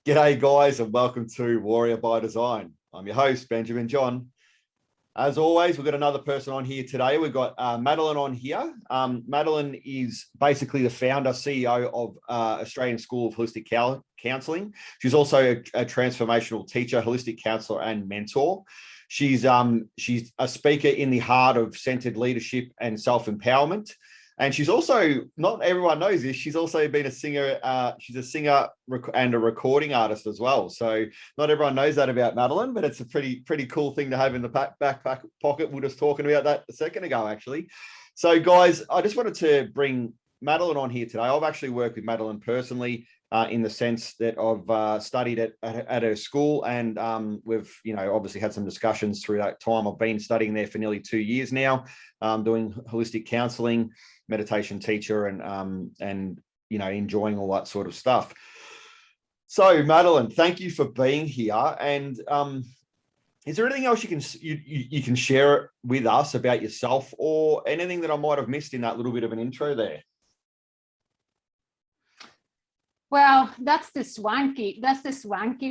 G'day, guys, and welcome to Warrior by Design. I'm your host, Benjamin John. As always, we've got another person on here today. We've got Madelaine on here. Madelaine is basically the founder, CEO of Australian School of Holistic Counselling. She's also a transformational teacher, holistic counsellor, and mentor. She's a speaker in the heart of centered leadership and self-empowerment. And she's also, not everyone knows this, she's also been a singer. She's a singer and a recording artist as well. So not everyone knows that about Madelaine, but it's a pretty cool thing to have in the back pocket. We were just talking about that a second ago, actually. So guys, I just wanted to bring Madelaine on here today. I've actually worked with Madelaine personally in the sense that I've studied at her school, and we've, obviously had some discussions through that time. I've been studying there for nearly 2 years now, doing holistic counselling, meditation teacher, and enjoying all that sort of stuff. So Madelaine, thank you for being here. And is there anything else you can share with us about yourself, or anything that I might have missed in that little bit of an intro there? Well, that's the swanky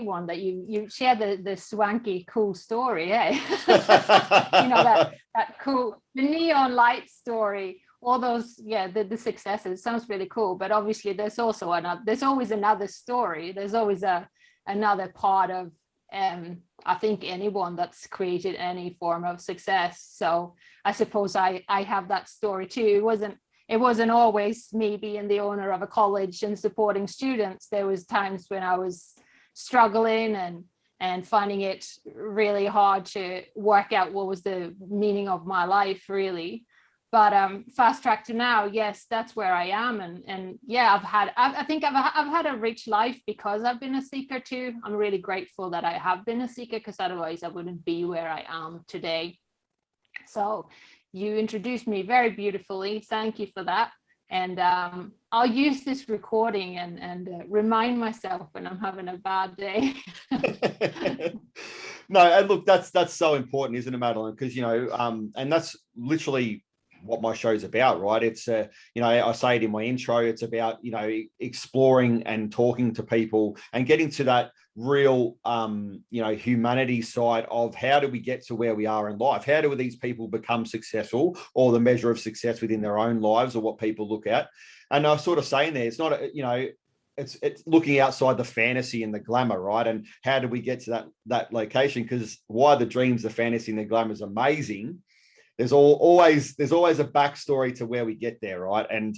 one that you share, the swanky cool story, eh? that cool, the neon light story, all those, the successes sounds really cool. But obviously there's always another story. There's always another part of I think anyone that's created any form of success. So I suppose I have that story too. It wasn't always me being the owner of a college and supporting students. There was times when I was struggling and finding it really hard to work out what was the meaning of my life, really. But fast track to now, yes, that's where I am. And yeah, I think I've had a rich life because I've been a seeker too. I'm really grateful that I have been a seeker, because otherwise I wouldn't be where I am today. So you introduced me very beautifully. Thank you for that. And I'll use this recording and remind myself when I'm having a bad day. No, and look, that's so important, isn't it, Madelaine? Because, and that's literally what my show's about, right? It's I say it in my intro, it's about exploring and talking to people and getting to that real humanity side of how do we get to where we are in life. How do these people become successful, or the measure of success within their own lives, or what people look at. And I was sort of saying there, it's not it's looking outside the fantasy and the glamour, right? And how do we get to that location? Because why the dreams, the fantasy, and the glamour is amazing, there's always a backstory to where we get there, right? And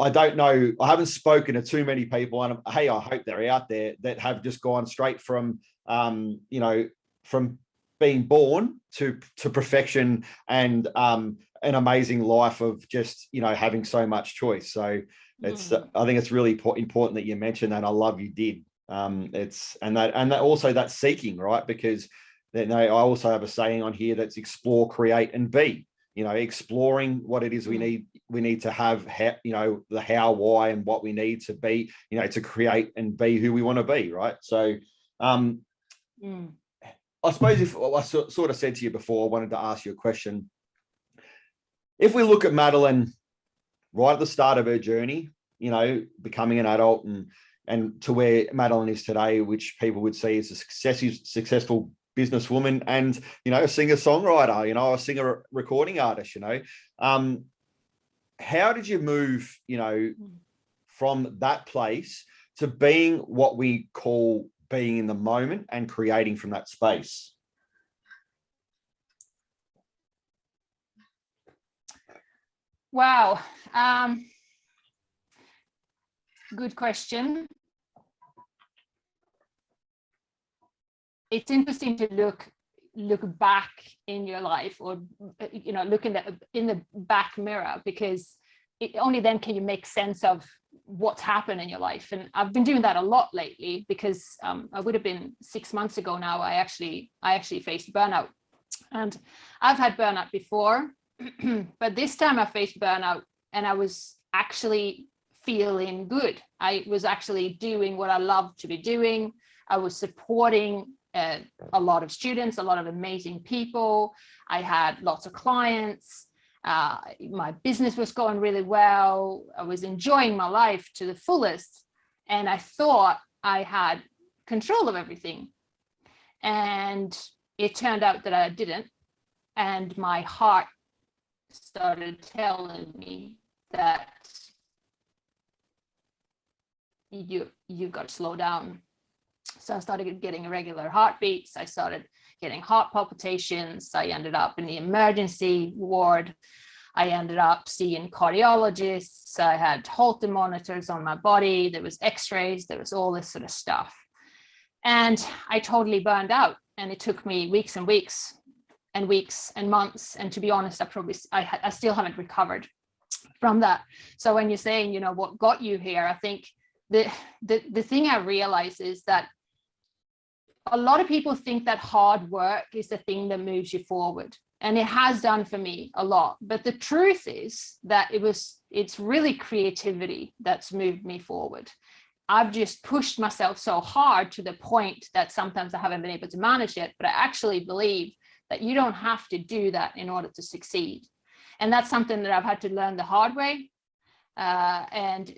I don't know, I haven't spoken to too many people, and hey, I hope they're out there, that have just gone straight from from being born to perfection and an amazing life of just having so much choice. So it's I think it's really important that you mentioned that. I love you did. It's and that also that seeking, right? Because I also have a saying on here that's explore, create, and be. Exploring what it is we need to have, the how, why, and what we need to be, to create and be who we want to be, right? So I suppose, if I sort of said to you before, I wanted to ask you a question. If we look at Madelaine right at the start of her journey, becoming an adult and to where Madelaine is today, which people would see as a successful businesswoman and a singer-songwriter, a singer recording artist, how did you move from that place to being what we call being in the moment and creating from that space? Wow. Good question. It's interesting to look back in your life, or look in the back mirror, because only then can you make sense of what's happened in your life. And I've been doing that a lot lately, because I would have been 6 months ago now, I actually faced burnout. And I've had burnout before, but this time I faced burnout and I was actually feeling good. I was actually doing what I love to be doing. I was supporting a lot of students, a lot of amazing people. I had lots of clients. My business was going really well. I was enjoying my life to the fullest. And I thought I had control of everything. And it turned out that I didn't. And my heart started telling me that you got to slow down. So I started getting irregular heartbeats. I started getting heart palpitations. I ended up in the emergency ward. I ended up seeing cardiologists. I had Holter monitors on my body. There was x-rays. There was all this sort of stuff. And I totally burned out. And it took me weeks and weeks and weeks and months. And to be honest, I still haven't recovered from that. So when you're saying, you know, what got you here, I think the thing I realize is that a lot of people think that hard work is the thing that moves you forward. And it has done for me a lot. But the truth is that it's really creativity that's moved me forward. I've just pushed myself so hard to the point that sometimes I haven't been able to manage it. But I actually believe that you don't have to do that in order to succeed. And that's something that I've had to learn the hard way. And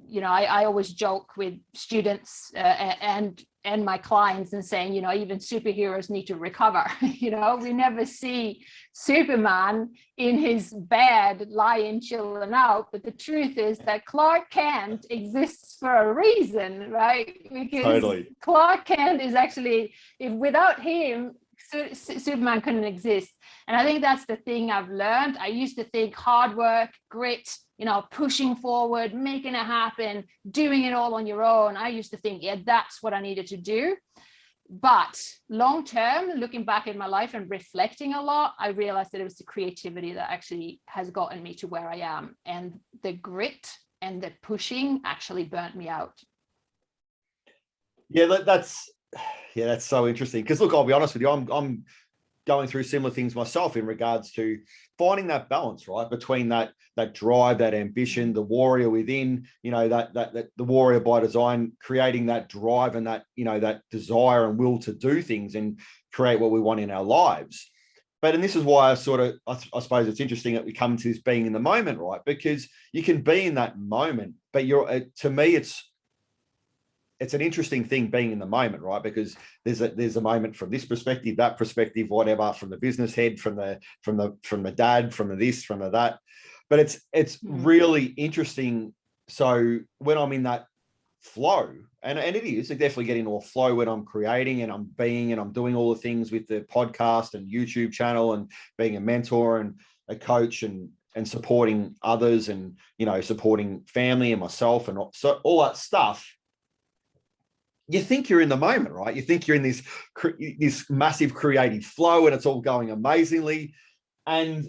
you know, I always joke with students and my clients and saying, you know, even superheroes need to recover. You know, we never see Superman in his bed lying chilling out, but the truth is that Clark Kent exists for a reason, right? Because Totally. Clark Kent is actually, if without him, Superman couldn't exist. And I think that's the thing I've learned. I used to think hard work, grit, you know, pushing forward, making it happen, doing it all on your own. I used to think, yeah, that's what I needed to do. But long term, looking back at my life and reflecting a lot, I realized that it was the creativity that actually has gotten me to where I am. And the grit and the pushing actually burnt me out. Yeah, that's so interesting. Because look, I'll be honest with you, I'm going through similar things myself in regards to finding that balance, right, between that drive, that ambition, the warrior within, you know, that the warrior by design, creating that drive and that, you know, that desire and will to do things and create what we want in our lives. But, and this is why I suppose it's interesting that we come to this being in the moment, right? Because you can be in that moment, but to me, it's an interesting thing being in the moment, right? Because there's a moment from this perspective, that perspective, whatever, from the business head, from the dad, from the this, from the that. But it's really interesting. So when I'm in that flow, and it is, I definitely get into a flow when I'm creating and I'm being and I'm doing all the things with the podcast and YouTube channel and being a mentor and a coach and supporting others and, you know, supporting family and myself and so all that stuff. You think you're in the moment, right? You think you're in this massive creative flow and it's all going amazingly. And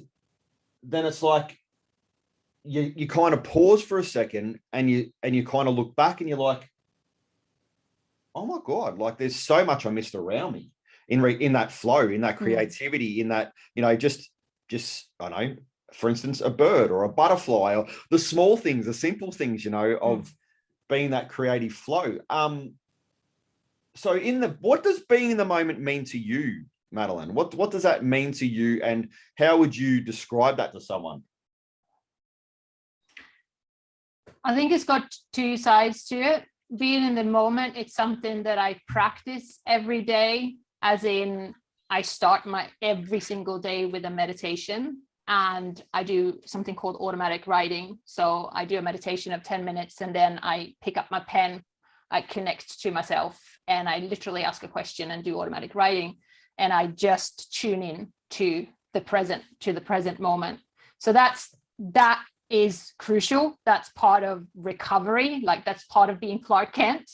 then it's like you kind of pause for a second and you kind of look back and you're like, oh my God, like there's so much I missed around me in that flow, in that creativity, in that, you know, just I don't know, for instance, a bird or a butterfly or the small things, the simple things, you know, of being that creative flow. So what does being in the moment mean to you, Madelaine? What does that mean to you and how would you describe that to someone? I think it's got two sides to it. Being in the moment, it's something that I practice every day, as in I start my every single day with a meditation and I do something called automatic writing. So I do a meditation of 10 minutes and then I pick up my pen, I connect to myself and I literally ask a question and do automatic writing. And I just tune in to the present moment. So that is crucial. That's part of recovery. Like that's part of being Clark Kent.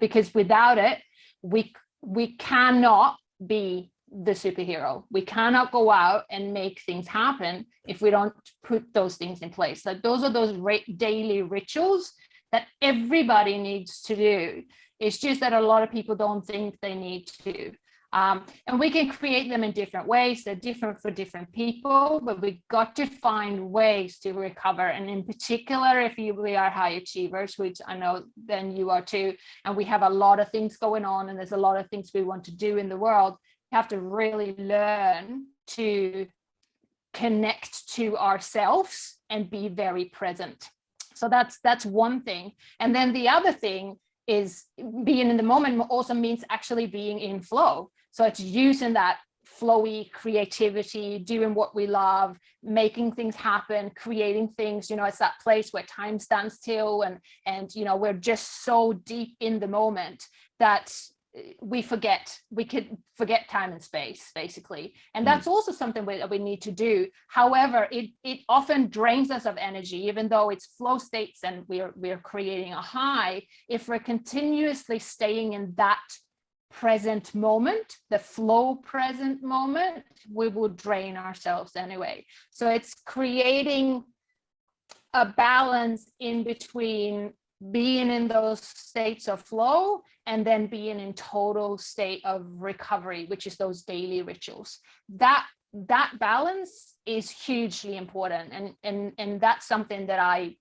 Because without it, we cannot be the superhero. We cannot go out and make things happen if we don't put those things in place. Like those are those daily rituals that everybody needs to do. It's just that a lot of people don't think they need to. And we can create them in different ways. They're different for different people, but we've got to find ways to recover. And in particular, if we are high achievers, which I know then you are too, and we have a lot of things going on and there's a lot of things we want to do in the world, we have to really learn to connect to ourselves and be very present. So that's one thing. And then the other thing is being in the moment also means actually being in flow. So it's using that flowy creativity, doing what we love, making things happen, creating things. It's that place where time stands still, and we're just so deep in the moment that we could forget time and space, basically. And that's also something that we need to do. However, it often drains us of energy, even though it's flow states and we're creating a high. If we're continuously staying in that present moment, the flow present moment, we will drain ourselves anyway. So it's creating a balance in between being in those states of flow and then being in total state of recovery, which is those daily rituals. That balance is hugely important, and that's something that I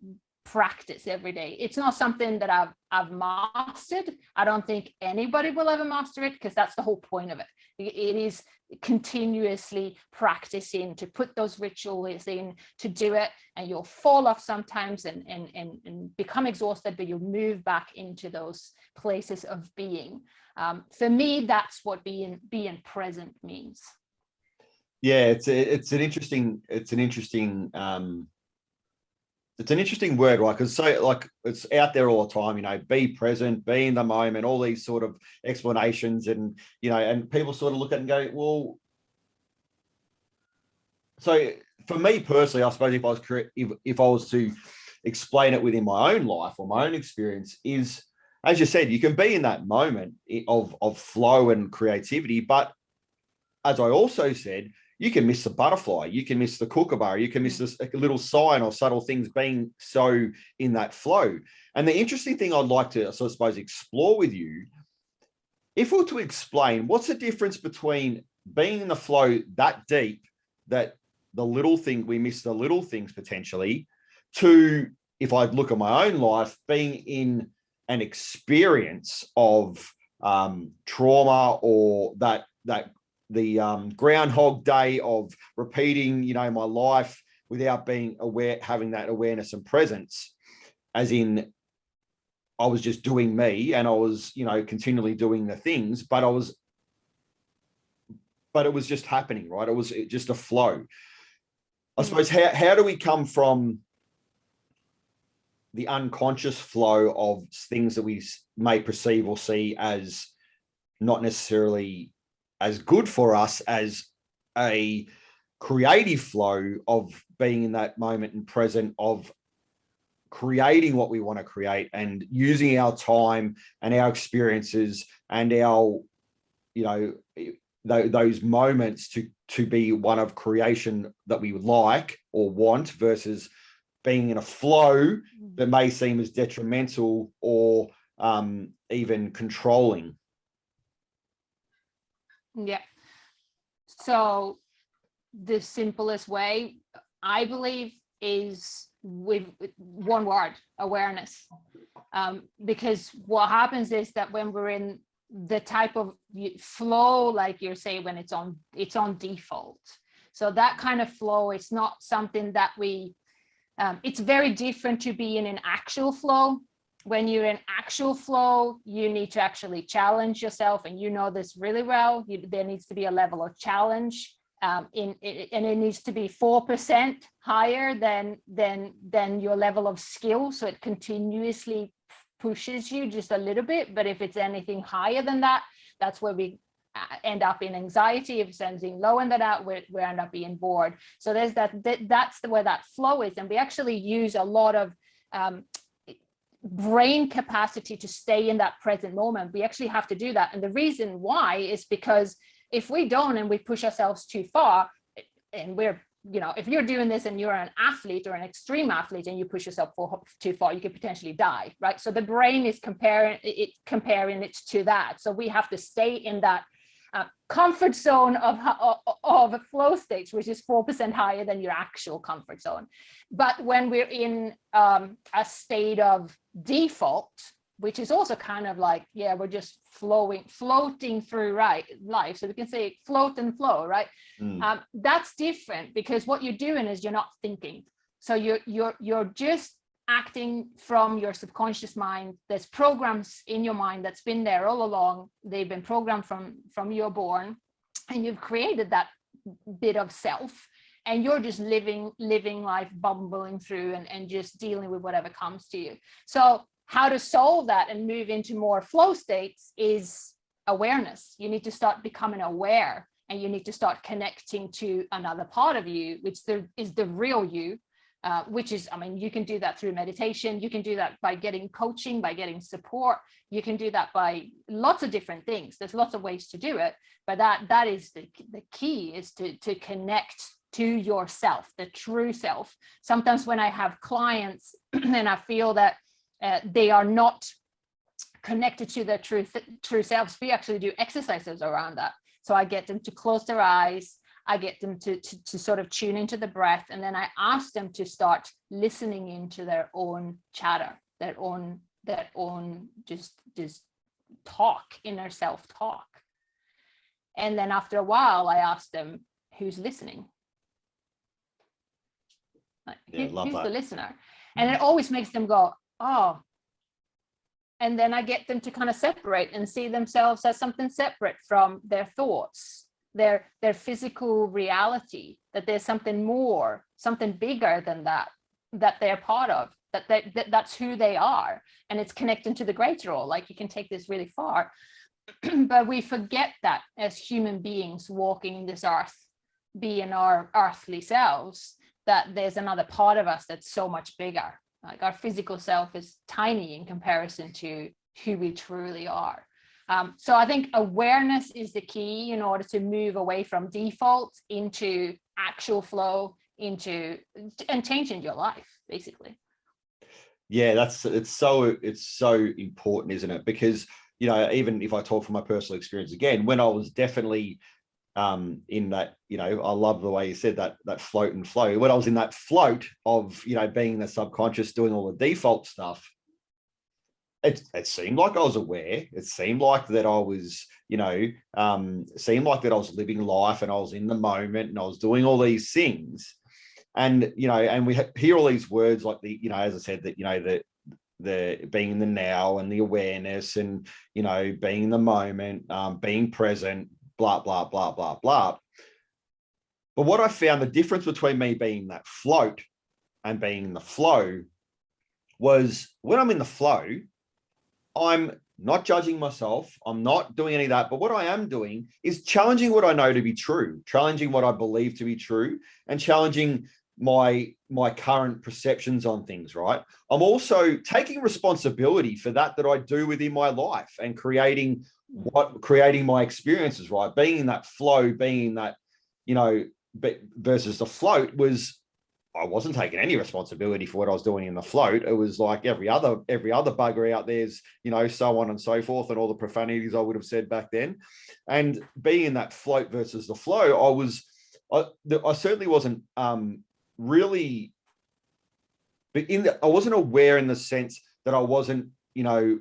practice every day. It's not something that I've mastered. I don't think anybody will ever master it, because that's the whole point of it. It is continuously practicing to put those rituals in, to do it, and you'll fall off sometimes and become exhausted, but you'll move back into those places of being. For me, that's what being present means. Yeah, it's an interesting word, right? Because it's out there all the time, be present, be in the moment, all these sort of explanations, and and people sort of look at it and go, well, so for me personally, I suppose if I was to explain it within my own life or my own experience, is, as you said, you can be in that moment of flow and creativity, but as I also said, you can miss the butterfly, you can miss the kookaburra, you can miss this little sign or subtle things being so in that flow. And the interesting thing I'd like to, I suppose, explore with you, if we were to explain what's the difference between being in the flow that deep that we miss the little things potentially, to, if I look at my own life, being in an experience of trauma, or the Groundhog Day of repeating, my life without being aware, having that awareness and presence, as in I was just doing me, and I was, continually doing the things, but it was just happening, right? It was just a flow. I suppose, how do we come from the unconscious flow of things that we may perceive or see as not necessarily as good for us, as a creative flow of being in that moment and present, of creating what we want to create, and using our time and our experiences and our, those moments to be one of creation that we would like or want, versus being in a flow that may seem as detrimental or even controlling. Yeah. So the simplest way, I believe, is with one word: awareness. Because what happens is that when we're in the type of flow, like you're saying, when it's on default, so that kind of flow, it's not something that it's very different to be in an actual flow. When you're in actual flow, you need to actually challenge yourself, and this really well. There needs to be a level of challenge, and it needs to be 4% higher than your level of skill, so it continuously pushes you just a little bit. But if it's anything higher than that, that's where we end up in anxiety. If it's anything lower than that, we end up being bored. So there's that's where that flow is, and we actually use a lot of brain capacity to stay in that present moment. We actually have to do that, and the reason why is because if we don't, and we push ourselves too far, and we're, if you're doing this and you're an athlete or an extreme athlete and you push yourself too far, you could potentially die, right? So the brain is comparing it to that. So we have to stay in that comfort zone of flow states, which is 4% higher than your actual comfort zone. But when we're in a state of default, which is also kind of like, we're just floating through life. So we can say float and flow, right? That's different, because what you're doing is you're not thinking. So you're just acting from your subconscious mind. There's programs in your mind that's been there all along. They've been programmed from you're born, and you've created that bit of self, and you're just living life, bumbling through and just dealing with whatever comes to you. So how to solve that and move into more flow states is awareness. You need to start becoming aware, and you need to start connecting to another part of you, which is the real you. Which is, I mean, you can do that through meditation. You can do that by getting coaching, by getting support. You can do that by lots of different things. There's lots of ways to do it, but that is the key, is to connect to yourself, the true self. Sometimes when I have clients and I feel that they are not connected to their true selves, we actually do exercises around that. So I get them to close their eyes. I get them to sort of tune into the breath, and then I ask them to start listening into their own chatter, their own just talk, inner self-talk. And then after a while, I ask them, who's listening? Like, who's the listener? And it always makes them go, oh. And then I get them to kind of separate and see themselves as something separate from their thoughts, their physical reality, that there's something more, something bigger than that they're part of, that's who they are, and it's connecting to the greater all. Like, you can take this really far, but we forget that as human beings walking this earth, being our earthly selves, that there's another part of us that's so much bigger. Like, our physical self is tiny in comparison to who we truly are. So I think awareness is the key in order to move away from default into actual flow, and changing your life, basically. Yeah, it's so important, isn't it? Because, you know, even if I talk from my personal experience again, when I was definitely in that, you know, I love the way you said that float and flow. When I was in that float of, you know, being the subconscious, doing all the default stuff, it seemed like I was aware. It seemed like that I was, you know, seemed like that I was living life, and I was in the moment, and I was doing all these things. And, you know, and we hear all these words like the, you know, as I said, that, you know, the being in the now, and the awareness, and, you know, being in the moment, being present, blah, blah, blah, blah, blah. But what I found, the difference between me being that float and being in the flow, was when I'm in the flow, I'm not judging myself. I'm not doing any of that. But what I am doing is challenging what I know to be true, challenging what I believe to be true, and challenging my current perceptions on things, right? I'm also taking responsibility for that I do within my life, and creating my experiences, right? Being in that flow, being in that, you know, versus the float was, I wasn't taking any responsibility for what I was doing in the float. It was like every other bugger out there's, you know, so on and so forth, and all the profanities I would have said back then. And being in that float versus the flow, I certainly wasn't really, but I wasn't aware in the sense that I wasn't, you know,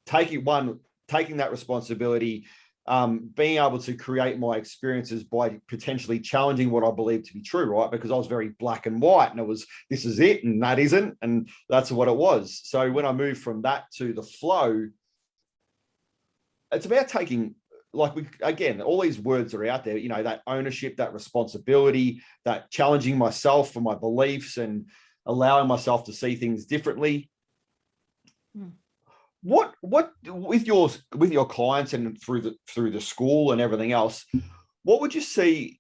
taking that responsibility, being able to create my experiences by potentially challenging what I believe to be true, right? Because I was very black and white, and it was, this is it and that isn't, and that's what it was. So when I moved from that to the flow, it's about taking, like, again, all these words are out there, you know, that ownership, that responsibility, that challenging myself for my beliefs, and allowing myself to see things differently. What with your clients and through the school and everything else, what would you see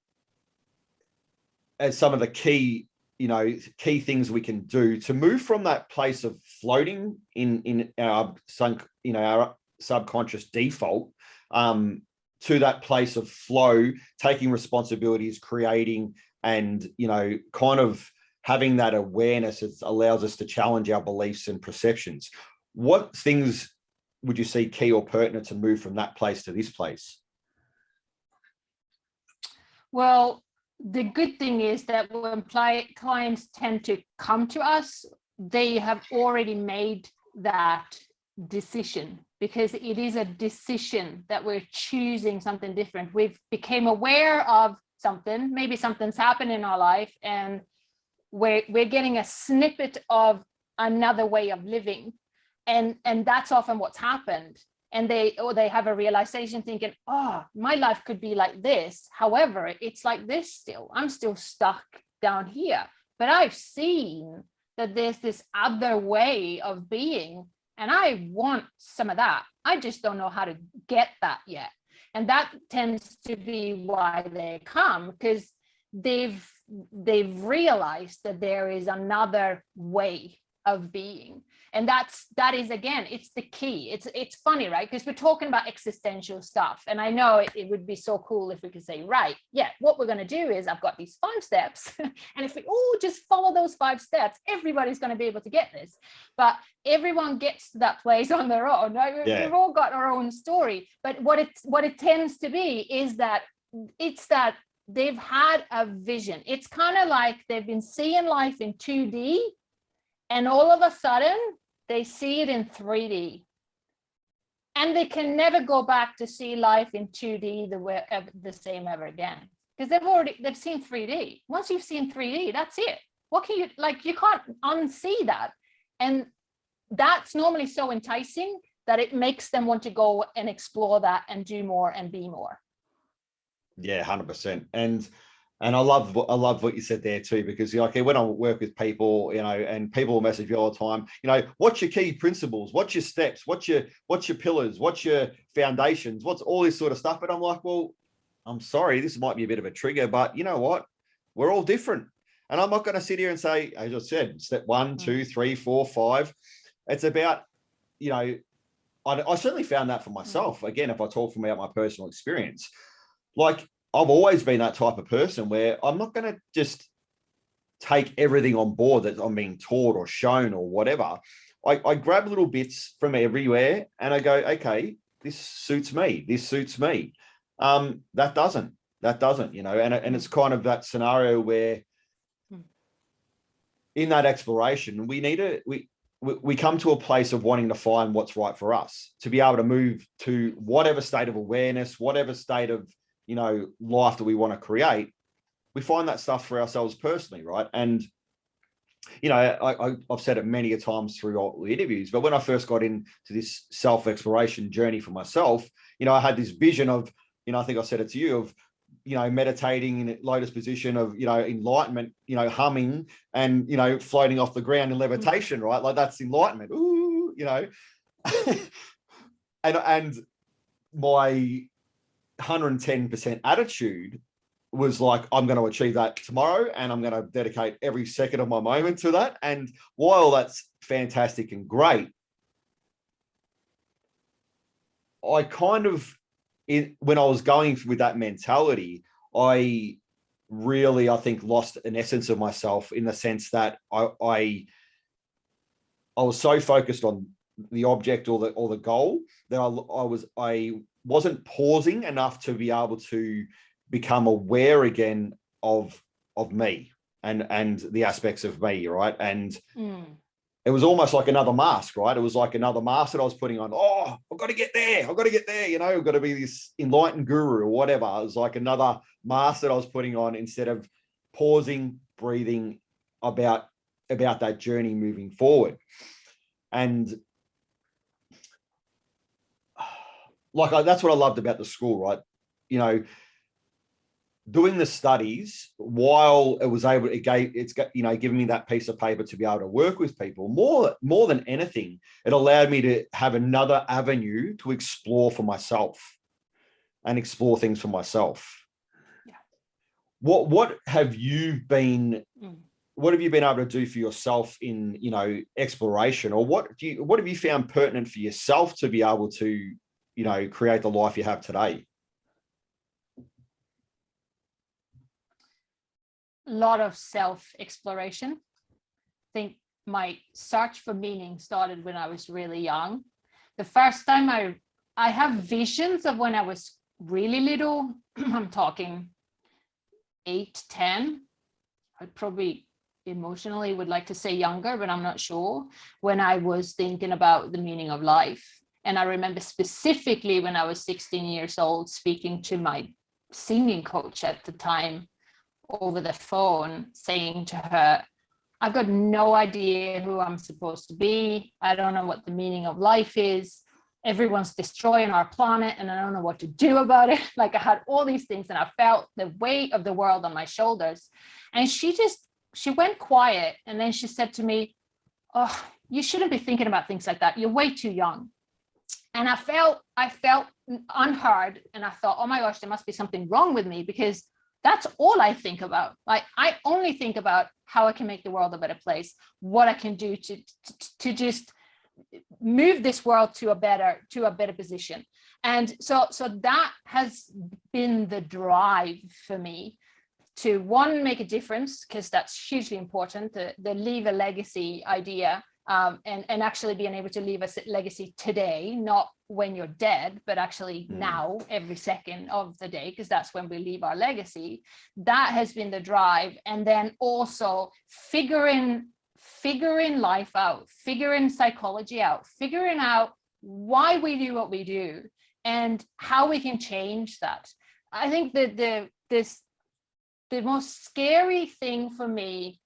as some of the key things we can do to move from that place of floating in our subconscious default to that place of flow, taking responsibilities, creating, and, you know, kind of having that awareness that allows us to challenge our beliefs and perceptions? What things would you see key or pertinent to move from that place to this place? Well, the good thing is that when clients tend to come to us, they have already made that decision, because it is a decision that we're choosing something different. We've became aware of something, maybe something's happened in our life, and we're getting a snippet of another way of living. And that's often what's happened. And they have a realization thinking, oh, my life could be like this. However, it's like this still. I'm still stuck down here. But I've seen that there's this other way of being, and I want some of that. I just don't know how to get that yet. And that tends to be why they come, because they've realized that there is another way of being. And that is, again, it's the key. It's funny, right? Because we're talking about existential stuff. And I know it would be so cool if we could say, right, yeah, what we're going to do is I've got these 5 steps. And if we all just follow those 5 steps, everybody's going to be able to get this. But everyone gets to that place on their own, right? We've all got our own story. But what it tends to be is that it's that they've had a vision. It's kind of like they've been seeing life in 2D, and all of a sudden they see it in 3D, and they can never go back to see life in 2D the same ever again, because they've seen 3D. Once you've seen 3D, that's it. What can you, like, you can't unsee that. And that's normally so enticing that it makes them want to go and explore that and do more and be more. Yeah, 100%. And I love what you said there too, because when I work with people, and people will message me all the time, what's your key principles? What's your steps? What's your pillars? What's your foundations? What's all this sort of stuff? But I'm like, well, I'm sorry, this might be a bit of a trigger, but you know what? We're all different. And I'm not going to sit here and say, as I said, step 1, 2, 3, 4, 5. It's about, I certainly found that for myself. Again, if I talk from my personal experience, like, I've always been that type of person where I'm not going to just take everything on board that I'm being taught or shown or whatever. I grab little bits from everywhere and I go, okay, this suits me. This suits me. That doesn't, and it's kind of that scenario where in that exploration, we come to a place of wanting to find what's right for us, to be able to move to whatever state of awareness, whatever state of life that we want to create. We find that stuff for ourselves personally, right? And I've said it many a times through all the interviews, but when I first got into this self-exploration journey for myself, I had this vision of, I think I said it to you, of meditating in a lotus position, of enlightenment, humming and floating off the ground in levitation, right? Like, that's enlightenment. Ooh, and my 110% attitude was like, I'm going to achieve that tomorrow, and I'm going to dedicate every second of my moment to that. And while that's fantastic and great, I kind of, when I was going with that mentality, I really, I think, lost an essence of myself, in the sense that I was so focused on the object or the goal that I wasn't pausing enough to be able to become aware again of me and the aspects of me, right? And it was almost like another mask, right? It was like another mask that I was putting on. Oh, I've got to get there. I've got to be this enlightened guru or whatever. It was like another mask that I was putting on, instead of pausing, breathing about that journey moving forward. And that's what I loved about the school, right? Doing the studies, while it was able, it's given me that piece of paper to be able to work with people more than anything. It allowed me to have another avenue to explore for myself and explore things for myself. Yeah. What have you been able to do for yourself in, exploration, or what have you found pertinent for yourself to be able to, create the life you have today? A lot of self-exploration. I think my search for meaning started when I was really young. The first time I have visions of when I was really little. I'm talking 8, 10. I probably emotionally would like to say younger, but I'm not sure. When I was thinking about the meaning of life. And I remember specifically when I was 16 years old, speaking to my singing coach at the time over the phone, saying to her, I've got no idea who I'm supposed to be. I don't know what the meaning of life is. Everyone's destroying our planet and I don't know what to do about it. Like I had all these things and I felt the weight of the world on my shoulders. And she went quiet. And then she said to me, oh, you shouldn't be thinking about things like that. You're way too young. And I felt unheard. And I thought, oh my gosh, there must be something wrong with me, because that's all I think about. Like I only think about how I can make the world a better place, what I can do to just move this world to a better position. And so that has been the drive for me to, one, make a difference, because that's hugely important, the leave a legacy idea, and actually being able to leave a legacy today, not when you're dead, but actually now, every second of the day, because that's when we leave our legacy. That has been the drive. And then also figuring life out, figuring psychology out, figuring out why we do what we do and how we can change that. I think that the most scary thing for me,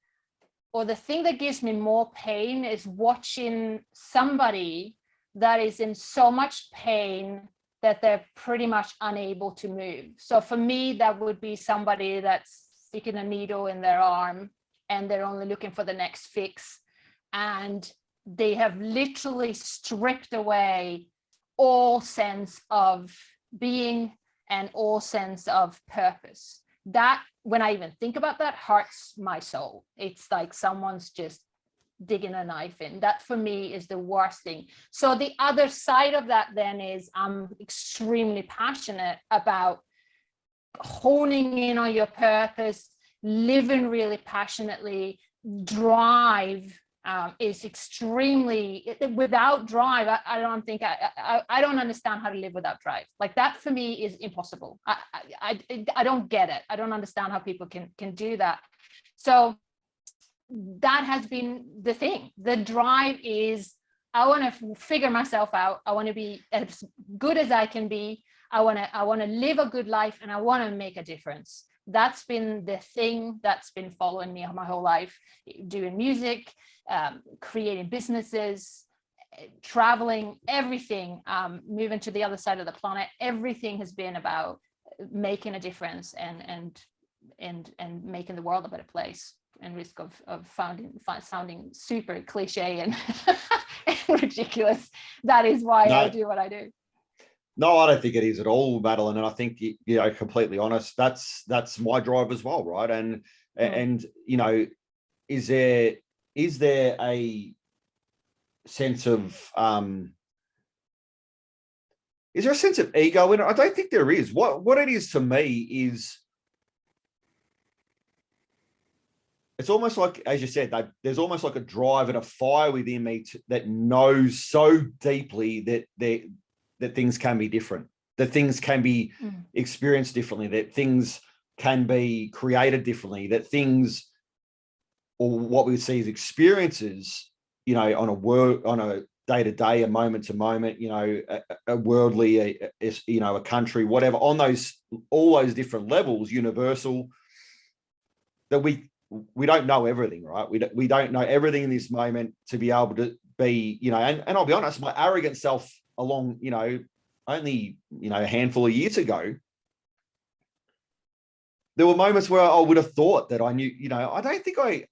or the thing that gives me more pain, is watching somebody that is in so much pain that they're pretty much unable to move. So for me, that would be somebody that's sticking a needle in their arm and they're only looking for the next fix. And they have literally stripped away all sense of being and all sense of purpose. That, when I even think about that, hurts my soul. It's like someone's just digging a knife in. That for me is the worst thing. So the other side of that then is I'm extremely passionate about honing in on your purpose, living really passionately. Drive is extremely, without drive, I don't understand how to live without drive. Like that for me is impossible. I don't get it. I don't understand how people can do that. So that has been the thing. The drive is, I want to figure myself out. I want to be as good as I can be. I want to live a good life, and I want to make a difference. That's been the thing that's been following me my whole life, doing music, creating businesses, traveling, everything, moving to the other side of the planet. Everything has been about making a difference and making the world a better place, and risk of sounding super cliche and, and ridiculous. That is why I do what I do. No, I don't think it is at all, Madelaine. And I think, you know, completely honest, that's my drive as well, right? And you know, is there a sense of is there a sense of ego in it? I don't think there is. What it is to me is, it's almost like, as you said, there's almost like a drive and a fire within me that knows so deeply that things can be different, that things can be experienced differently, that things can be created differently, that things, or what we see as experiences, you know, on a day-to-day, a moment-to-moment, you know, a worldly, you know, a country, whatever, on all those different levels, universal, that we don't know everything, right? We don't know everything in this moment to be able to be, you know, and I'll be honest, my arrogant self along, you know, only, you know, a handful of years ago, there were moments where I would have thought that I knew, you know, I don't think I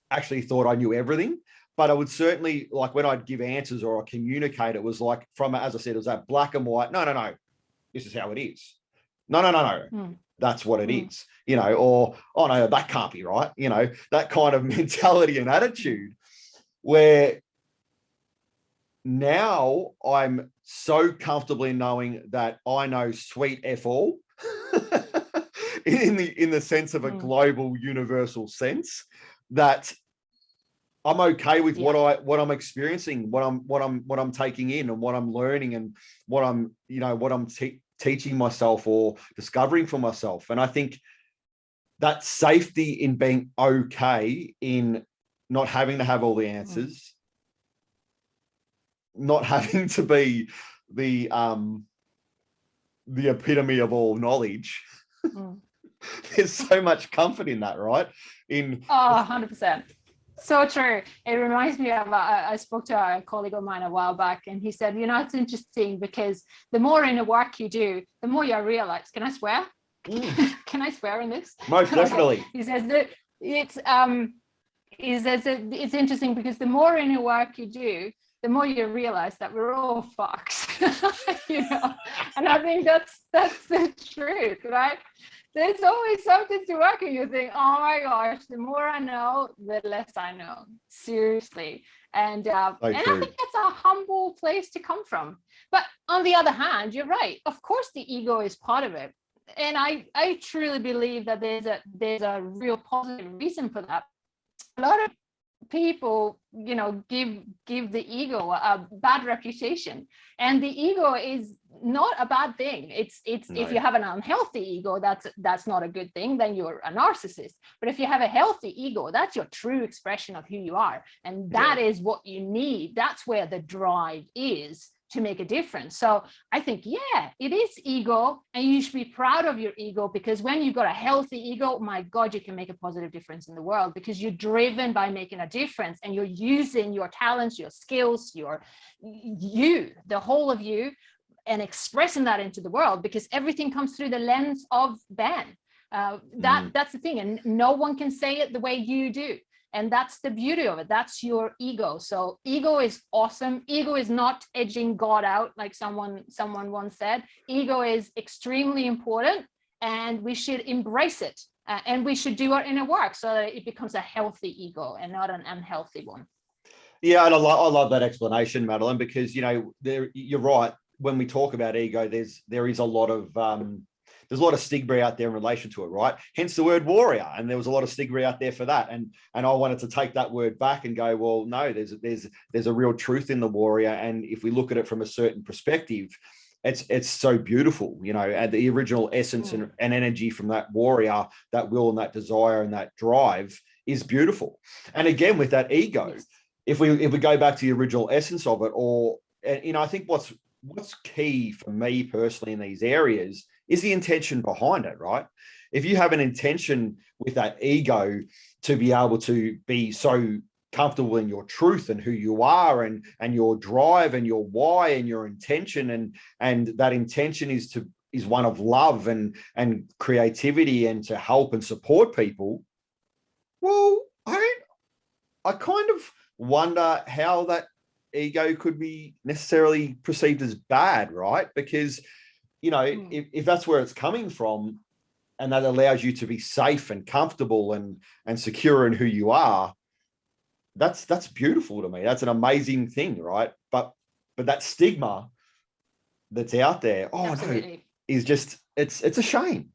actually thought I knew everything, but I would certainly, like when I'd give answers or I communicate, it was like as I said, it was that black and white, no, this is how it is. No. That's what it is, you know, or, oh no, that can't be right. You know, that kind of mentality and attitude, where now I'm so comfortably knowing that I know sweet F all in the sense of a global universal sense, that I'm okay with what I'm experiencing, what I'm taking in, and what I'm learning, and what I'm teaching myself or discovering for myself. And I think that safety in being okay in not having to have all the answers, not having to be the epitome of all knowledge. There's so much comfort in that, right? 100%. So true. It reminds me of, I spoke to a colleague of mine a while back, and he said, it's interesting because the more inner work you do, the more you realize, can I swear? Can I swear in this? Most definitely. He says that it's interesting because the more inner work you do, the more you realize that we're all fucks, and I think that's the truth, right? There's always something to work on. You think, oh my gosh, the more I know, the less I know. Seriously. And I think that's a humble place to come from. But on the other hand, you're right. Of course, the ego is part of it. And I truly believe that there's a real positive reason for that. A lot of people give the ego a bad reputation, and the ego is not a bad thing. It's no. If you have an unhealthy ego, that's not a good thing, then you're a narcissist. But if you have a healthy ego, that's your true expression of who you are, and that is what you need. That's where the drive is to make a difference. So I think, it is ego, and you should be proud of your ego, because when you've got a healthy ego, my God, you can make a positive difference in the world, because you're driven by making a difference, and you're using your talents, your skills, the whole of you, and expressing that into the world, because everything comes through the lens of Ben. That's the thing, and no one can say it the way you do. And that's the beauty of it. That's your ego. So ego is awesome. Ego is not edging God out, like someone once said. Ego is extremely important, and we should embrace it. And we should do our inner work so that it becomes a healthy ego and not an unhealthy one. Yeah, and I love that explanation, Madelaine, because you're right. When we talk about ego, there is a lot of there's a lot of stigma out there in relation to it, right? Hence the word warrior. And there was a lot of stigma out there for that. And I wanted to take that word back and go, well, no, there's a real truth in the warrior. And if we look at it from a certain perspective, it's so beautiful, and the original essence and energy from that warrior, that will and that desire and that drive is beautiful. And again, with that ego, if we go back to the original essence of it, I think what's key for me personally in these areas is the intention behind it, right? If you have an intention with that ego to be able to be so comfortable in your truth and who you are and your drive and your why and your intention, and that intention is one of love and creativity and to help and support people, well, I kind of wonder how that ego could be necessarily perceived as bad, right? Because if that's where it's coming from, and that allows you to be safe and comfortable and secure in who you are, that's beautiful to me. That's an amazing thing, right? But that stigma that's out there, is just it's a shame.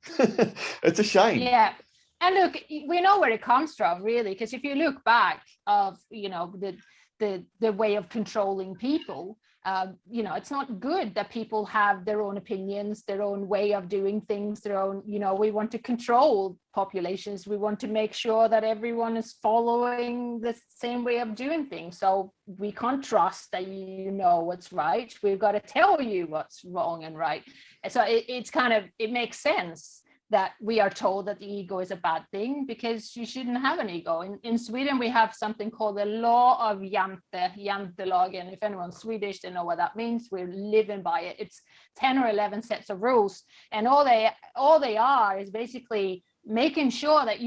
It's a shame. Yeah. And look, we know where it comes from, really, because if you look back of the way of controlling people, it's not good that people have their own opinions, their own way of doing things, their own, we want to control populations. We want to make sure that everyone is following the same way of doing things. So we can't trust that what's right. We've got to tell you what's wrong and right. And so it makes sense that we are told that the ego is a bad thing, because you shouldn't have an ego. In Sweden, we have something called the law of Jantelagen. If anyone's Swedish, they know what that means. We're living by it. It's 10 or 11 sets of rules. And all they are is basically making sure that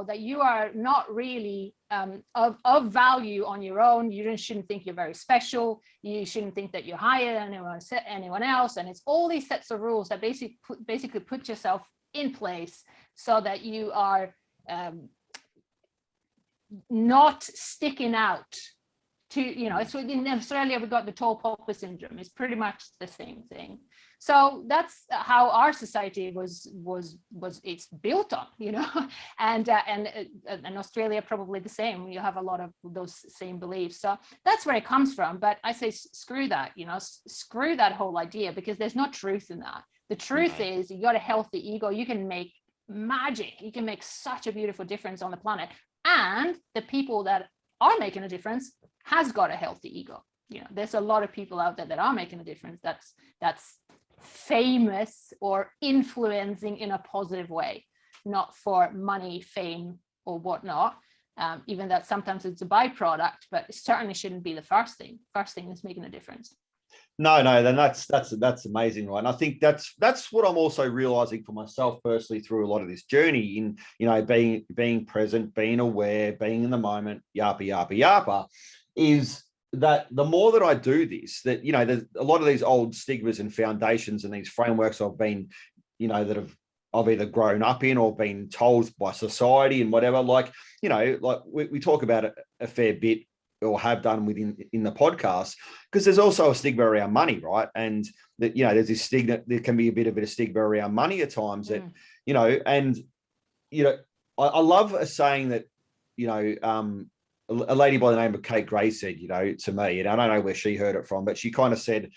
that you are not really of value on your own. You shouldn't think you're very special. You shouldn't think that you're higher than anyone else. And it's all these sets of rules that basically put yourself in place so that you are not sticking out to, it's in Australia, we've got the tall popper syndrome. It's pretty much the same thing. So that's how our society was it's built on, and Australia probably the same. You have a lot of those same beliefs. So that's where it comes from. But I say, screw that, screw that whole idea, because there's no truth in that. The truth is, you got a healthy ego, you can make magic. You can make such a beautiful difference on the planet. And the people that are making a difference has got a healthy ego. There's a lot of people out there that are making a difference that's famous or influencing in a positive way, not for money, fame, or whatnot, even though sometimes it's a byproduct, but it certainly shouldn't be the first thing. First thing is making a difference. No, then that's amazing, right? And I think that's what I'm also realizing for myself personally through a lot of this journey in, you know, being present, being aware, being in the moment, yappa, is that the more that I do this, that, you know, there's a lot of these old stigmas and foundations and these frameworks I've been, you know, that I've either grown up in or been told by society and whatever, like, you know, like we talk about it a fair bit, or have done in the podcast, because there's also a stigma around money, right? And that, you know, there's this stigma, there can be a bit of a stigma around money at times that, you know, and, you know, I love a saying that, you know, a lady by the name of Kate Gray said, you know, to me, and I don't know where she heard it from, but she kind of said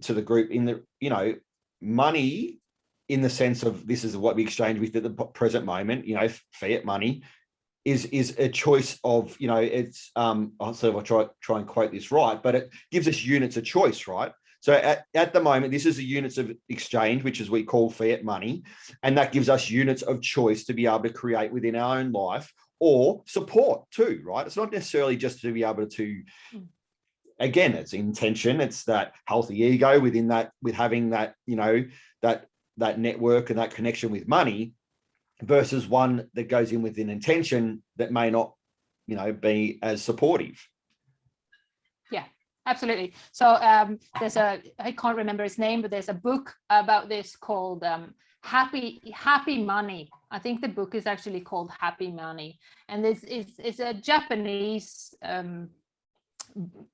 to the group in the, you know, money in the sense of this is what we exchange with at the present moment, you know, fiat money, is a choice of, you know, it's I'll see if I try and quote this right, but it gives us units of choice, right? So at the moment, this is the units of exchange, which is we call fiat money, and that gives us units of choice to be able to create within our own life or support too, right? It's not necessarily just to be able to, again, it's intention, it's that healthy ego within that, with having that, you know, that network and that connection with money, versus one that goes in with an intention that may not, you know, be as supportive. Yeah, absolutely. So there's I can't remember his name, but there's a book about this called Happy Money. I think the book is actually called Happy Money. And this is a Japanese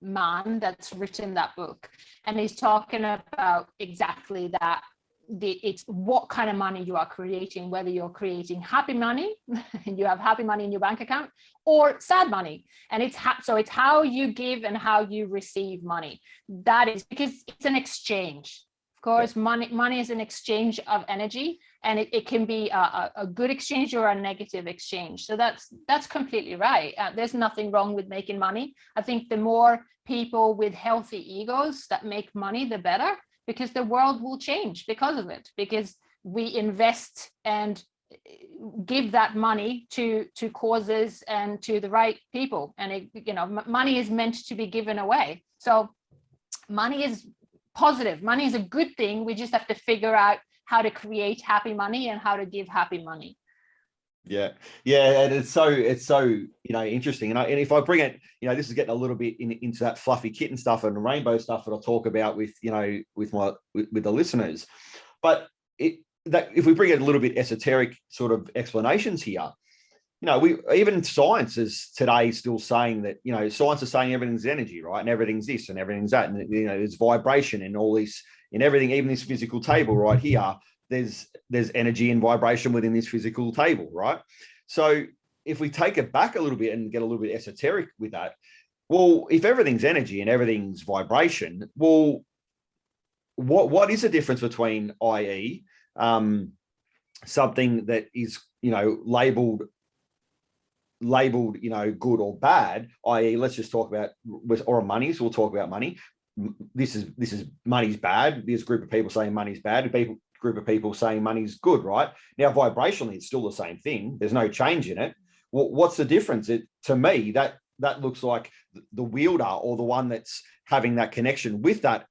man that's written that book. And he's talking about exactly that. It's what kind of money you are creating, whether you're creating happy money and you have happy money in your bank account, or sad money. And it's it's how you give and how you receive money. That is because it's an exchange. Of course, money is an exchange of energy, and it can be a good exchange or a negative exchange. So that's completely right. There's nothing wrong with making money. I think the more people with healthy egos that make money, the better, because the world will change because of it, because we invest and give that money to causes and to the right people. And it, you know, money is meant to be given away. So money is positive. Money is a good thing. We just have to figure out how to create happy money and how to give happy money. Yeah, and it's so you know, interesting. And if I bring it, you know, this is getting a little bit into that fluffy kitten stuff and rainbow stuff that I'll talk about with, you know, with the listeners. But that if we bring it a little bit esoteric sort of explanations here, you know, even science is today still saying that, you know, science is saying everything's energy, right? And everything's this and everything's that, and, you know, there's vibration and all this in everything, even this physical table right here. There's energy and vibration within this physical table, right? So if we take it back a little bit and get a little bit esoteric with that, well, if everything's energy and everything's vibration, well, what is the difference between, i.e., something that is, you know, labeled, you know, good or bad, i.e., let's just talk about, or money, so we'll talk about money. This is money's bad. There's a group of people saying money's bad. Group of people saying money's good, right? Now, vibrationally, it's still the same thing. There's no change in it. What's the difference? To me, that looks like the wielder, or the one that's having that connection with that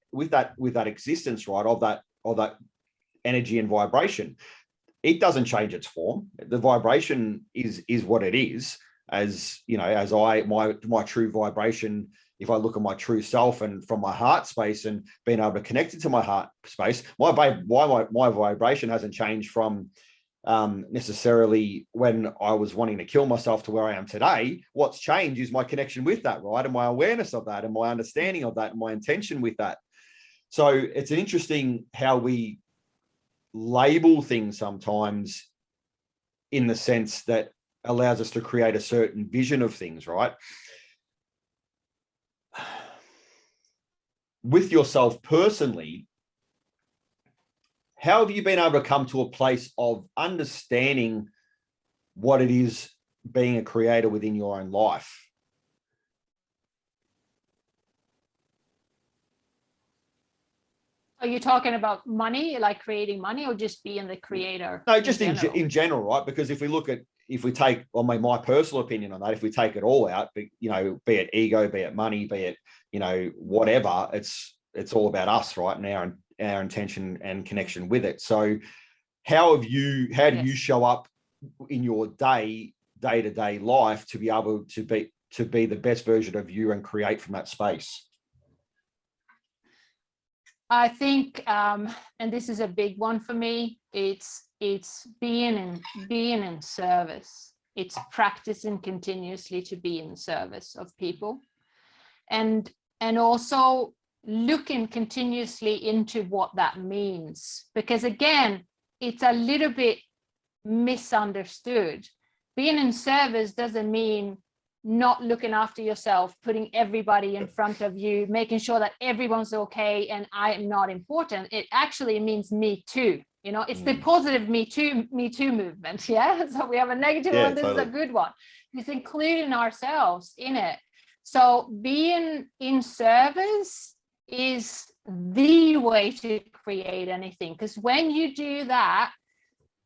existence, right? Of that energy and vibration. It doesn't change its form. The vibration is what it is. As you know, as my true vibration, if I look at my true self and from my heart space and being able to connect it to my heart space, my vibration hasn't changed from necessarily when I was wanting to kill myself to where I am today. What's changed is my connection with that, right? And my awareness of that and my understanding of that and my intention with that. So it's an interesting how we label things sometimes in the sense that allows us to create a certain vision of things, right? With yourself personally, how have you been able to come to a place of understanding what it is being a creator within your own life? Are you talking about money, like creating money, or just being the creator? No, just in general, right? Because if we look at, if we take, I mean, my personal opinion on that, if we take it all out, you know, be it ego, be it money, be it, you know, whatever, it's all about us, right? And our intention and connection with it. So how do you show up in your day-to-day life to be able to be the best version of you and create from that space? I think, and this is a big one for me, it's being in service. It's practicing continuously to be in service of people, and also looking continuously into what that means, because again, it's a little bit misunderstood. Being in service doesn't mean not looking after yourself, putting everybody in front of you, making sure that everyone's okay and I am not important. It actually means me too. You know, it's the positive me too movement. Yeah. So we have a negative one. This totally is a good one. It's including ourselves in it. So being in service is the way to create anything. Because when you do that,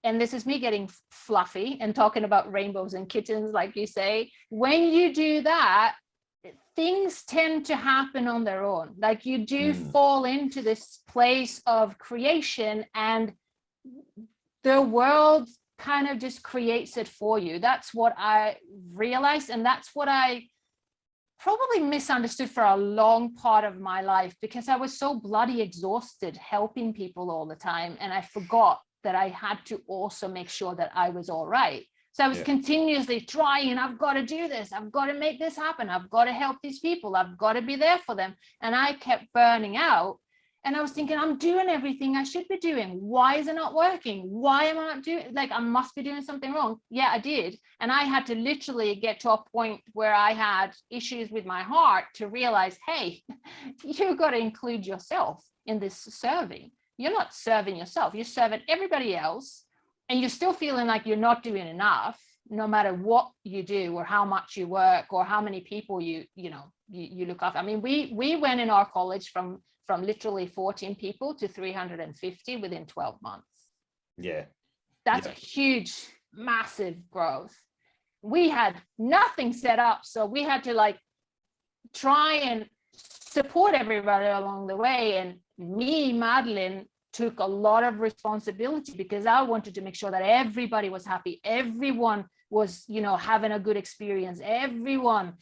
and this is me getting fluffy and talking about rainbows and kittens, like you say, when you do that, things tend to happen on their own. Like you do fall into this place of creation, and the world kind of just creates it for you. That's what I realized, and that's what I probably misunderstood for a long part of my life, because I was so bloody exhausted helping people all the time, and I forgot that I had to also make sure that I was all right. So I was continuously trying, I've got to do this, I've got to make this happen, I've got to help these people, I've got to be there for them. And I kept burning out. And I was thinking, I'm doing everything I should be doing. Why is it not working? Why am I not doing, like, I must be doing something wrong. Yeah, I did. And I had to literally get to a point where I had issues with my heart to realize, hey, you've got to include yourself in this serving. You're not serving yourself, you're serving everybody else, and you're still feeling like you're not doing enough, no matter what you do or how much you work or how many people you look after. I mean, we went in our college from literally 14 people to 350 within 12 months. Yeah. That's a huge, massive growth. We had nothing set up, so we had to like try and support everybody along the way. And me, Madelaine, took a lot of responsibility because I wanted to make sure that everybody was happy, everyone was, having a good experience, everyone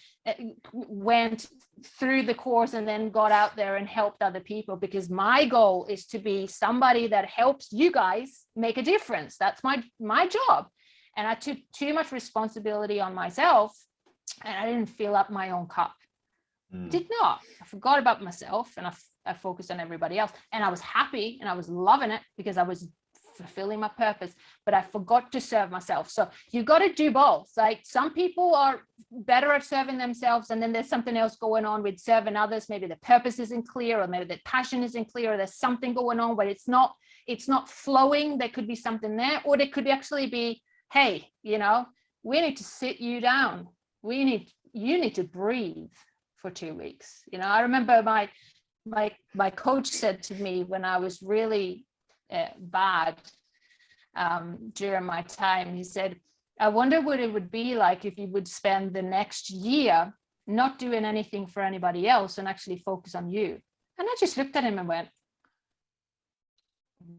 went through the course and then got out there and helped other people, because my goal is to be somebody that helps you guys make a difference. That's my job. And I took too much responsibility on myself, and I didn't fill up my own cup. Did not. I forgot about myself, and I focused on everybody else, and I was happy and I was loving it because I was fulfilling my purpose, but I forgot to serve myself. So you got to do both. Like some people are better at serving themselves, and then there's something else going on with serving others. Maybe the purpose isn't clear, or maybe the passion isn't clear, or there's something going on where it's not flowing. There could be something there, or there could actually be, hey, we need to sit you down. You need to breathe for 2 weeks. I remember my coach said to me when I was really bad during my time, he said, I wonder what it would be like if you would spend the next year not doing anything for anybody else and actually focus on you. And I just looked at him and went,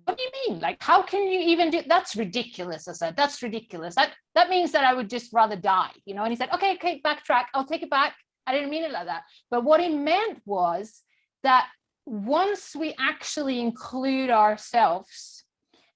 what do you mean? Like, how can you even do, that's ridiculous. I said, that's ridiculous. That means that I would just rather die, And he said, okay, backtrack. I'll take it back. I didn't mean it like that. But what he meant was that once we actually include ourselves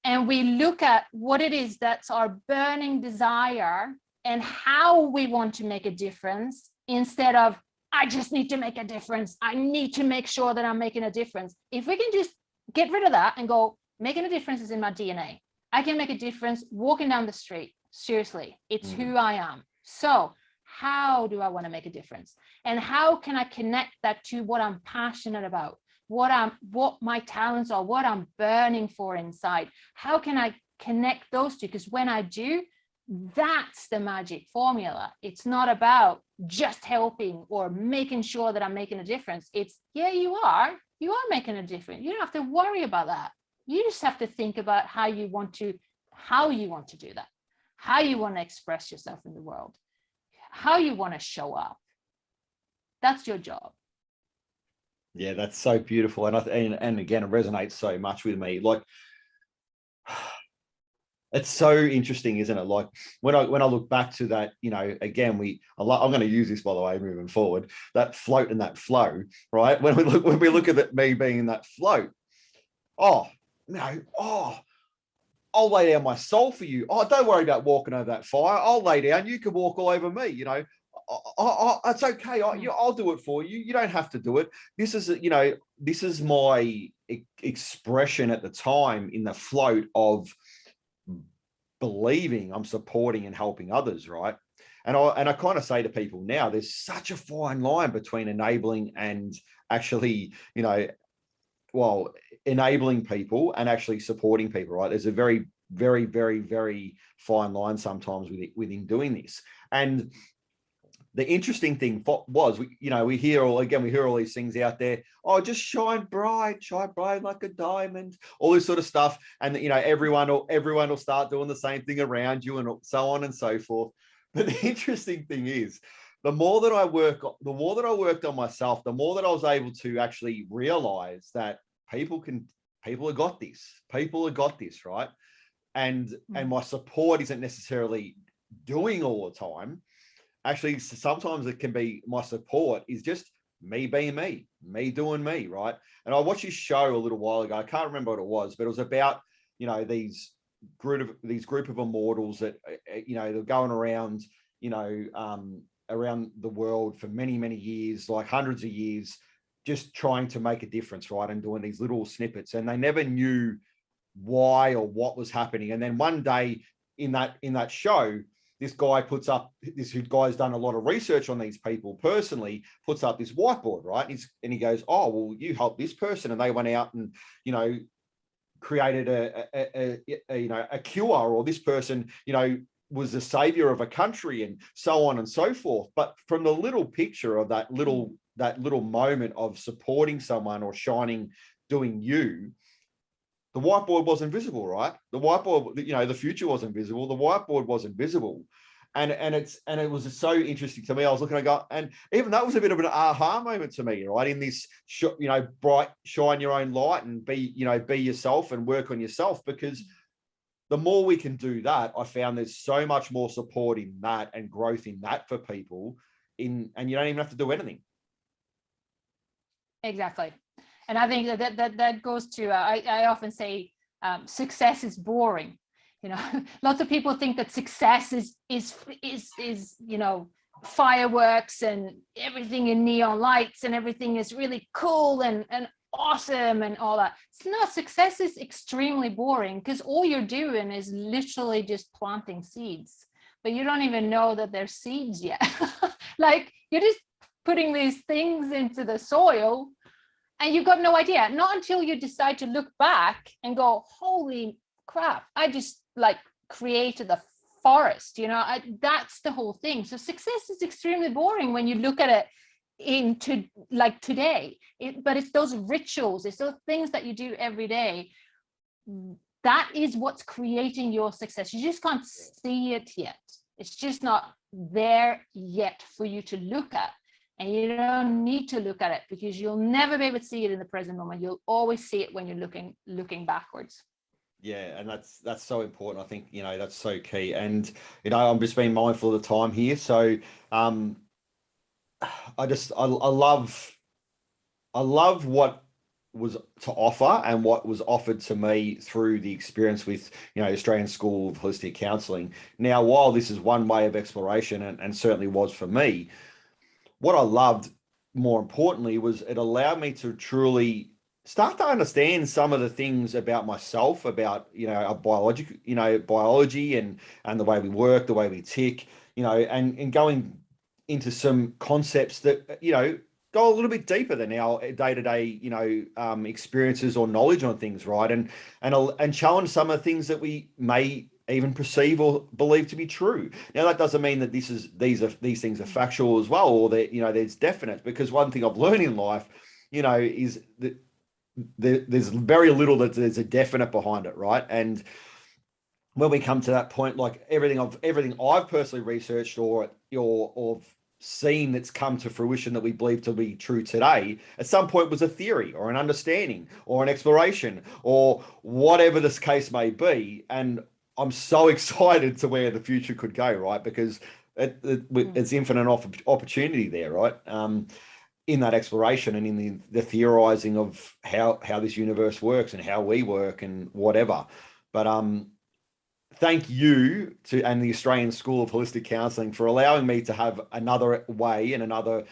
and we look at what it is that's our burning desire and how we want to make a difference, instead of, I just need to make a difference, I need to make sure that I'm making a difference. If we can just get rid of that and go, making a difference is in my DNA. I can make a difference walking down the street. Seriously, it's who I am. So how do I want to make a difference? And how can I connect that to what I'm passionate about, what my talents are, what I'm burning for inside? How can I connect those two? Because when I do, that's the magic formula. It's not about just helping or making sure that I'm making a difference. It's, you are making a difference. You don't have to worry about that. You just have to think about how you want to do that. how you want to express yourself in the world, how you want to show up. That's your job. Yeah, that's so beautiful. And again, it resonates so much with me. Like, it's so interesting, isn't it? Like when I look back to that, you know, again, I'm going to use this, by the way, moving forward, that float and that flow, right? When we look at it, me being in that float, I'll lay down my soul for you. Oh, don't worry about walking over that fire. I'll lay down. You can walk all over me. You know, it's okay. I'll do it for you. You don't have to do it. This is my expression at the time in the float of believing I'm supporting and helping others, right? And I kind of say to people now, there's such a fine line between enabling and actually, enabling people and actually supporting people, right? There's a very, very, very, very fine line sometimes within doing this. And the interesting thing was, we hear all these things out there. Oh, just shine bright like a diamond, all this sort of stuff. And everyone will start doing the same thing around you, and so on and so forth. But the interesting thing is, the more that I worked on myself, the more that I was able to actually realize that people have got this, right? And my support isn't necessarily doing all the time. Actually, sometimes it can be, my support is just me being me doing me, right? And I watched this show a little while ago. I can't remember what it was, but it was about, these group of immortals that, they're going around, around the world for many, many years, like hundreds of years, just trying to make a difference, right? And doing these little snippets, and they never knew why or what was happening. And then one day in that show, this guy's done a lot of research on these people personally, puts up this whiteboard, right? And he goes, oh, well, you help this person. And they went out and, created a cure, or this person, was the savior of a country, and so on and so forth. But from the little picture of that little moment of supporting someone or doing you, the whiteboard wasn't visible, right? The whiteboard, the future wasn't visible. The whiteboard wasn't visible. And it was so interesting to me. I was looking, and even that was a bit of an aha moment to me, right? In this, bright, shine your own light and be yourself and work on yourself, because the more we can do that, I found there's so much more support in that and growth in that for people and you don't even have to do anything. Exactly. And I think that goes to, I often say, success is boring. Lots of people think that success is fireworks and everything in neon lights and everything is really cool and awesome and all that. It's not. Success is extremely boring, because all you're doing is literally just planting seeds, but you don't even know that they're seeds yet. Like, you're just putting these things into the soil, and you've got no idea. Not until you decide to look back and go, holy crap, I just created a forest. That's the whole thing. So success is extremely boring when you look at it into today. But it's those rituals, it's those things that you do every day. That is what's creating your success. You just can't see it yet. It's just not there yet for you to look at. And you don't need to look at it, because you'll never be able to see it in the present moment. You'll always see it when you're looking backwards. Yeah, and that's so important. I think, that's so key. And, I'm just being mindful of the time here. So I love what was to offer and what was offered to me through the experience with, Australian School of Holistic Counselling. Now, while this is one way of exploration, and certainly was for me, what I loved more importantly was it allowed me to truly start to understand some of the things about myself, about, biology and the way we work, the way we tick, and going into some concepts that, go a little bit deeper than our day-to-day, experiences or knowledge on things, right? And challenge some of the things that we may even perceive or believe to be true. Now, that doesn't mean that these things are factual as well, or that, there's definite, because one thing I've learned in life, is that there's very little that there's a definite behind it, right? And when we come to that point, like everything I've personally researched or seen that's come to fruition that we believe to be true today, at some point was a theory or an understanding or an exploration or whatever this case may be. And I'm so excited to where the future could go, right? Because it's infinite opportunity there, right? In that exploration and in the theorizing of how this universe works and how we work and whatever. But thank you to and the Australian School of Holistic Counselling for allowing me to have another way and another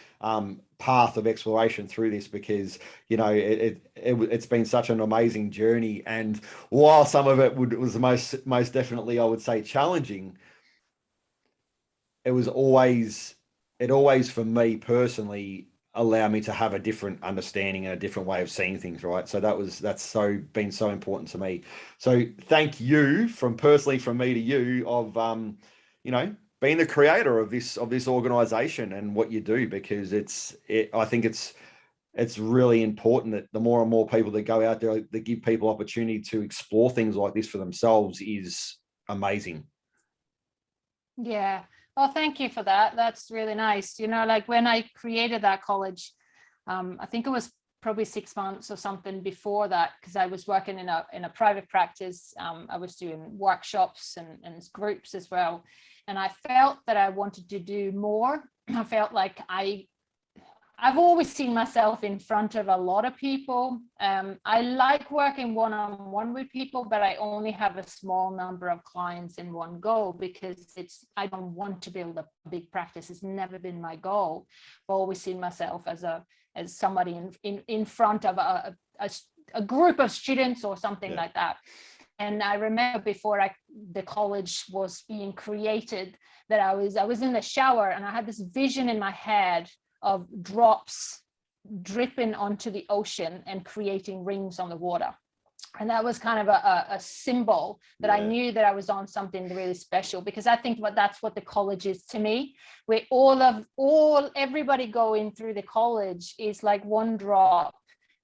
path of exploration through this, because it's been such an amazing journey. And while some of it was most definitely, I would say, challenging, it always for me personally allow me to have a different understanding and a different way of seeing things, right? So that's been so important to me. So thank you from me to you of being the creator of this organization and what you do, because I think it's really important that the more and more people that go out there that give people opportunity to explore things like this for themselves is amazing. Yeah. Well, thank you for that. That's really nice. Like when I created that college, I think it was probably 6 months or something before that, because I was working in a private practice. I was doing workshops and groups as well. And I felt that I wanted to do more. I felt like I've always seen myself in front of a lot of people. I like working one-on-one with people, but I only have a small number of clients in one go, because I don't want to build a big practice. It's never been my goal. I've always seen myself as somebody in front of a group of students or something like that. And I remember before the college was being created, that I was in the shower and I had this vision in my head of drops dripping onto the ocean and creating rings on the water. And that was kind of a symbol that I knew that I was on something really special, because I think that's what the college is to me. Where everybody going through the college is like one drop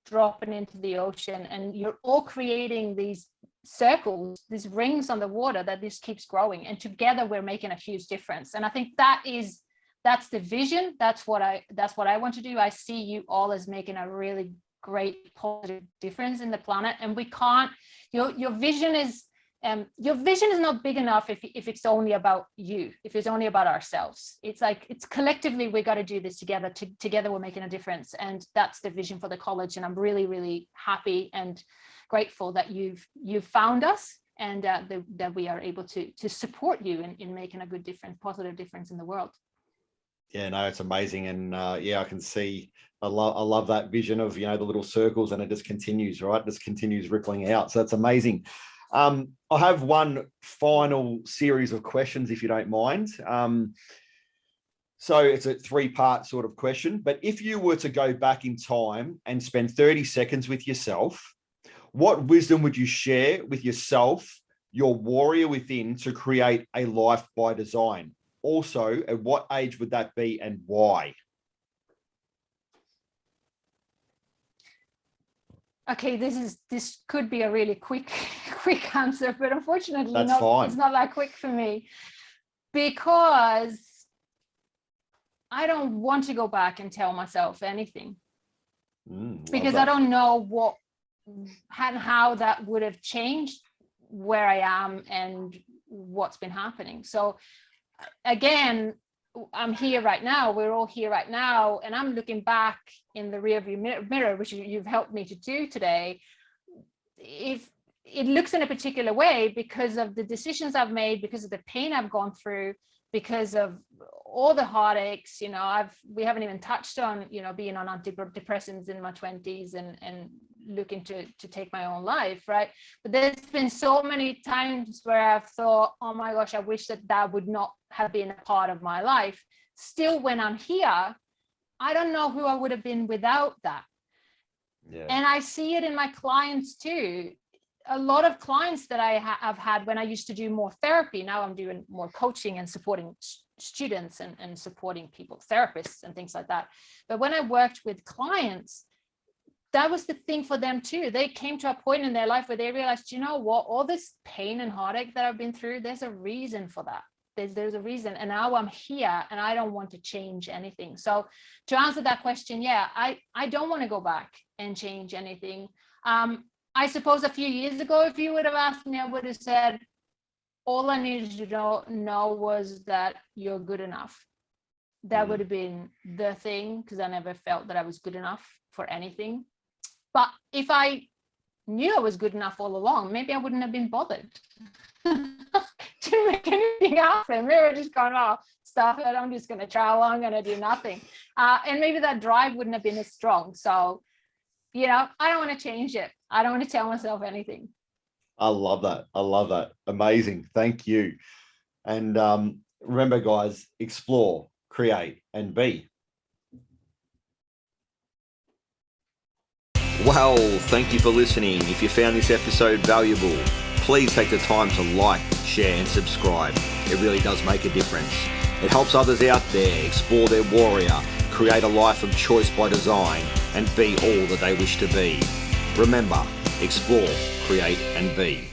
dropping into the ocean, and you're all creating these circles, these rings on the water that this keeps growing, and together we're making a huge difference. And I think that's the vision. That's what I want to do. I see you all as making a really great positive difference in the planet. And we can't, your vision is not big enough if it's only about you, if it's only about ourselves. It's like, it's collectively, we got to do this together. Together we're making a difference. And that's the vision for the college. And I'm really, really happy and grateful that you've found us, and that we are able to support you in making a good difference, positive difference in the world. Yeah, no, it's amazing. And I can see, I love that vision of, the little circles, and it just continues, right? It just continues rippling out. So that's amazing. I have one final series of questions, if you don't mind. So it's a 3-part sort of question, but if you were to go back in time and spend 30 seconds with yourself, what wisdom would you share with yourself, your warrior within, to create a life by design? Also, at what age would that be and why? Okay, this could be a really quick answer, but unfortunately it's not that quick for me, because I don't want to go back and tell myself anything, because I don't know what and how that would have changed where I am and what's been happening. So again, I'm here right now, we're all here right now, and I'm looking back in the rearview mirror, which you've helped me to do today. If it looks in a particular way because of the decisions I've made, because of the pain I've gone through, because of all the heartaches, we haven't even touched on, being on antidepressants in my 20s and looking to take my own life, right? But there's been so many times where I've thought, oh my gosh, I wish that would not have been a part of my life. Still, when I'm here, I don't know who I would have been without that. Yeah. And I see it in my clients too. A lot of clients that I have had when I used to do more therapy, now I'm doing more coaching and supporting students and supporting people, therapists and things like that. But when I worked with clients, that was the thing for them too. They came to a point in their life where they realized, you know what, all this pain and heartache that I've been through, there's a reason for that. There's a reason, and now I'm here and I don't want to change anything. So to answer that question, yeah, I don't want to go back and change anything. I suppose a few years ago, if you would have asked me, I would have said, all I needed to know was that you're good enough. That would have been the thing, because I never felt that I was good enough for anything. But if I knew I was good enough all along, maybe I wouldn't have been bothered to make anything happen. Maybe I just gone, oh, stuff it, I'm just going to travel, I'm going to do nothing. And maybe that drive wouldn't have been as strong. So, you know, I don't want to change it. I don't want to tell myself anything. I love that. I love that. Amazing. Thank you. And remember, guys, explore, create, and be. Well, thank you for listening. If you found this episode valuable, please take the time to like, share, and subscribe. It really does make a difference. It helps others out there explore their warrior, create a life of choice by design, and be all that they wish to be. Remember, explore, create, and be.